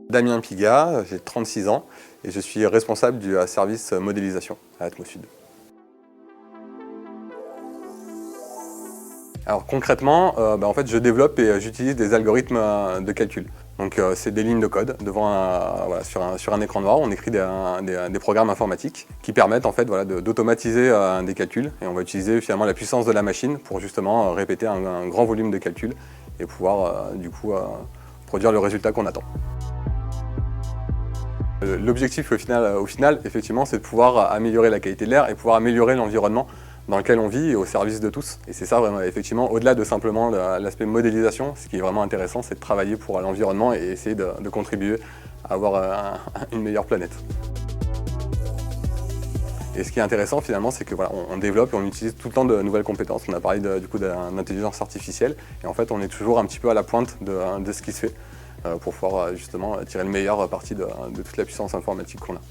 Damien Pigat, j'ai 36 ans et je suis responsable du service modélisation à Atmosud. Alors concrètement, en fait, je développe et j'utilise des algorithmes de calcul. Donc c'est des lignes de code voilà, sur un écran noir. On écrit des programmes informatiques qui permettent en fait, voilà, d'automatiser des calculs. Et on va utiliser finalement la puissance de la machine pour justement répéter un grand volume de calculs et pouvoir du coup produire le résultat qu'on attend. L'objectif au final, effectivement, c'est de pouvoir améliorer la qualité de l'air et pouvoir améliorer l'environnement dans lequel on vit et au service de tous. Et c'est ça vraiment, effectivement, au-delà de simplement l'aspect modélisation, ce qui est vraiment intéressant, c'est de travailler pour l'environnement et essayer de contribuer à avoir une meilleure planète. Et ce qui est intéressant finalement, c'est que voilà, on développe et on utilise tout le temps de nouvelles compétences. On a parlé du coup d'intelligence artificielle et en fait on est toujours un petit peu à la pointe de ce qui se fait pour pouvoir justement tirer le meilleur parti de toute la puissance informatique qu'on a.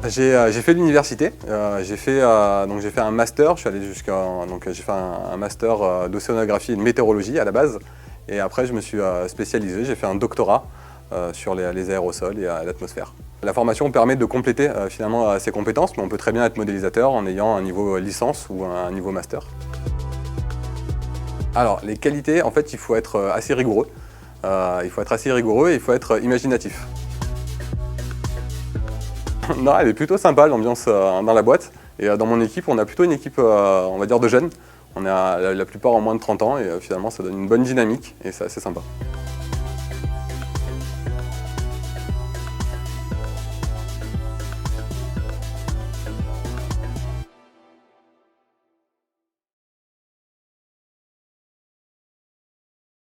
J'ai fait l'université, j'ai fait un master, je suis allé j'ai fait un master d'océanographie et de météorologie à la base et après je me suis spécialisé, j'ai fait un doctorat sur les aérosols et l'atmosphère. La formation permet de compléter finalement ces compétences, mais on peut très bien être modélisateur en ayant un niveau licence ou un niveau master. Alors les qualités, en fait, il faut être assez rigoureux. Et il faut être imaginatif. Non, elle est plutôt sympa l'ambiance dans la boîte. Et dans mon équipe, on a plutôt une équipe, on va dire, de jeunes. On a la plupart en moins de 30 ans et finalement ça donne une bonne dynamique et c'est assez sympa.